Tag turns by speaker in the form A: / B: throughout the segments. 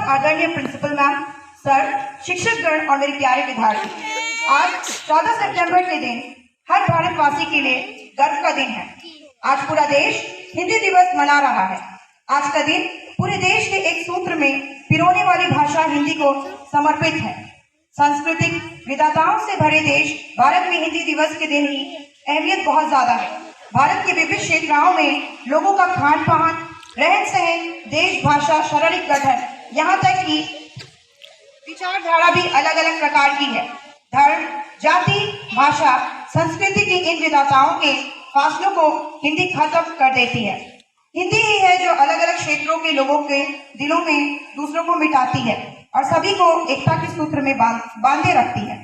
A: आदरणीय principal ma'am, sir, शिक्षकगण और मेरे प्यारे विद्यार्थी, आज 14 सितंबर के दिन हर भारतवासी के लिए गर्व का दिन है। आज पूरा देश हिंदी दिवस मना रहा है। आज का दिन पूरे देश के एक सूत्र में पिरोने वाली भाषा हिंदी को समर्पित है। सांस्कृतिक विविधताओं से भरे देश भारत में हिंदी दिवस के दिन की अहमियत बहुत ज्यादा है। भारत के विभिन्न क्षेत्रों में लोगों का खान पान, रहन सहन, देश, भाषा, शारीरिक गठन, यहाँ तक कि विचारधारा भी अलग अलग प्रकार की है। धर्म, जाति, भाषा, संस्कृति की इन विविधताओं के फासलों को हिंदी खत्म कर देती है। हिंदी ही है जो अलग अलग क्षेत्रों के लोगों के दिलों में दूसरों को मिटाती है और सभी को एकता के सूत्र में बांधे रखती है।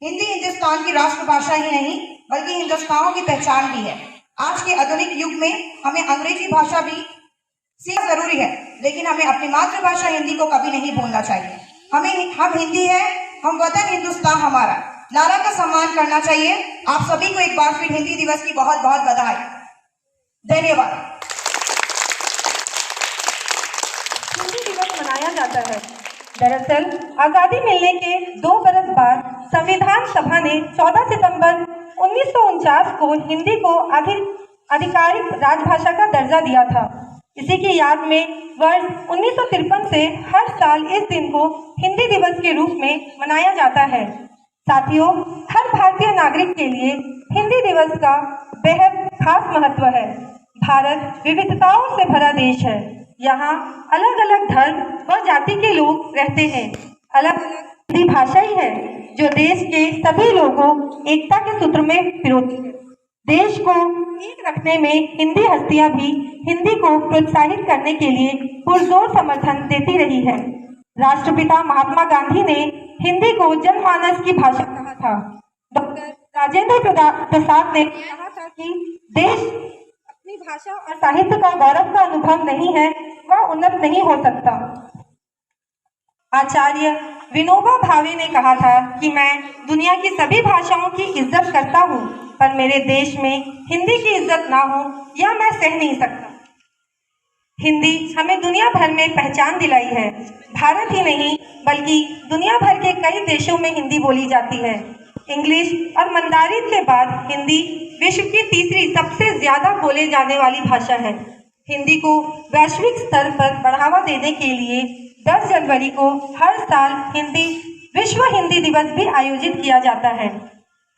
A: हिंदी हिंदुस्तान की राष्ट्रभाषा ही नहीं बल्कि हिंदुस्तानियों की पहचान भी है। आज के आधुनिक युग में हमें अंग्रेजी भाषा भी सीखना जरूरी है, लेकिन हमें अपनी मातृभाषा हिंदी को कभी नहीं भूलना चाहिए। हम हिंदी है, हम वतन हिंदुस्तान हमारा नारा का सम्मान करना चाहिए। आप सभी को एक बार फिर हिंदी दिवस की बहुत बहुत बधाई। धन्यवाद।
B: हिंदी दिवस मनाया जाता है। दरअसल आजादी मिलने के 2 बरस बाद संविधान सभा ने 14 सितंबर 1949 को हिंदी को आधिकारिक राजभाषा का दर्जा दिया था। इसी की याद में वर्ष 1953 से हर साल इस दिन को हिंदी दिवस के रूप में मनाया जाता है। साथियों, हर भारतीय नागरिक के लिए हिंदी दिवस का बेहद खास महत्व है। भारत विविधताओं से भरा देश है। यहाँ अलग अलग धर्म और जाति के लोग रहते हैं। अलग अलग हिंदी भाषा ही है जो देश के सभी लोगों एकता के सूत्र में पिरोती है। देश को एक रखने में हिंदी हस्तियां भी हिंदी को प्रोत्साहित करने के लिए पुरजोर समर्थन देती रही है। राष्ट्रपिता महात्मा गांधी ने हिंदी को जनमानस की भाषा कहा था। डॉक्टर राजेंद्र प्रसाद ने कहा था कि देश अपनी भाषा और साहित्य का गौरव का अनुभव नहीं है, वह उन्नत नहीं हो सकता। आचार्य विनोबा भावे ने कहा था कि मैं दुनिया की सभी भाषाओं की इज्जत करता हूँ, पर मेरे देश में हिंदी की इज्जत ना हो यह मैं सह नहीं सकता। हिंदी हमें दुनिया भर में पहचान दिलाई है। भारत ही नहीं बल्कि दुनिया भर के कई देशों में हिंदी बोली जाती है। इंग्लिश और मंदारिन के बाद हिंदी विश्व की तीसरी सबसे ज्यादा बोले जाने वाली भाषा है। हिंदी को वैश्विक स्तर पर बढ़ावा देने के लिए 10 जनवरी को हर साल विश्व हिंदी दिवस भी आयोजित किया जाता है।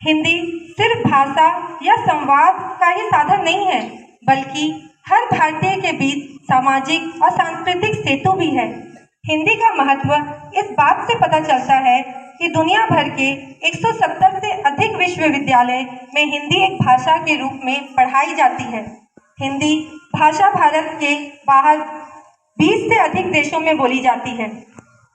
B: हिंदी सिर्फ भाषा या संवाद का ही साधन नहीं है, बल्कि हर भारतीय के बीच सामाजिक और सांस्कृतिक सेतु भी है। हिंदी का महत्व इस बात से पता चलता है कि दुनिया भर के 170 से अधिक विश्वविद्यालय में हिंदी एक भाषा के रूप में पढ़ाई जाती है। हिंदी भाषा भारत के बाहर 20 से अधिक देशों में बोली जाती है।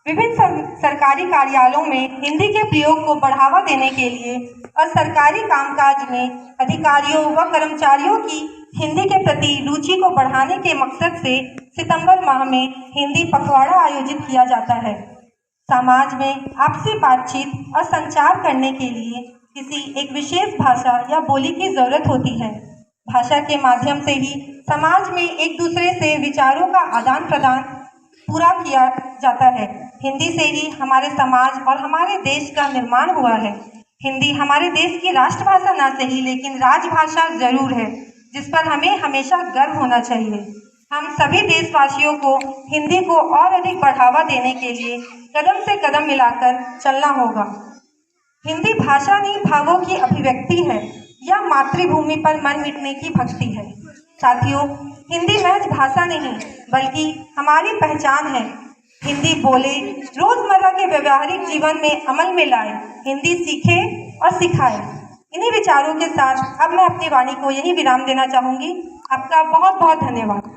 B: विभिन्न सरकारी कार्यालयों में हिंदी के प्रयोग को बढ़ावा देने के लिए और सरकारी कामकाज में अधिकारियों व कर्मचारियों की हिंदी के प्रति रुचि को बढ़ाने के मकसद से सितंबर माह में हिंदी पखवाड़ा आयोजित किया जाता है। समाज में आपसी बातचीत और संचार करने के लिए किसी एक विशेष भाषा या बोली की जरूरत होती है। भाषा के माध्यम से ही समाज में एक दूसरे से विचारों का आदान प्रदान पूरा किया जाता है। हिंदी से ही हमारे समाज और हमारे देश का निर्माण हुआ है। हिंदी हमारे देश की राष्ट्रभाषा ना सही लेकिन राजभाषा जरूर है, जिस पर हमें हमेशा गर्व होना चाहिए। हम सभी देशवासियों को हिंदी को और अधिक बढ़ावा देने के लिए कदम से कदम मिलाकर चलना होगा। हिंदी भाषा नहीं भावों की अभिव्यक्ति है, यह मातृभूमि पर मर मिटने की भक्ति है। साथियों, हिंदी महज भाषा नहीं बल्कि हमारी पहचान है। हिंदी बोले, रोजमर्रा के व्यवहारिक जीवन में अमल में लाए, हिंदी सीखे और सिखाए। इन्हीं विचारों के साथ अब मैं अपनी वाणी को यही विराम देना चाहूंगी। आपका बहुत बहुत धन्यवाद।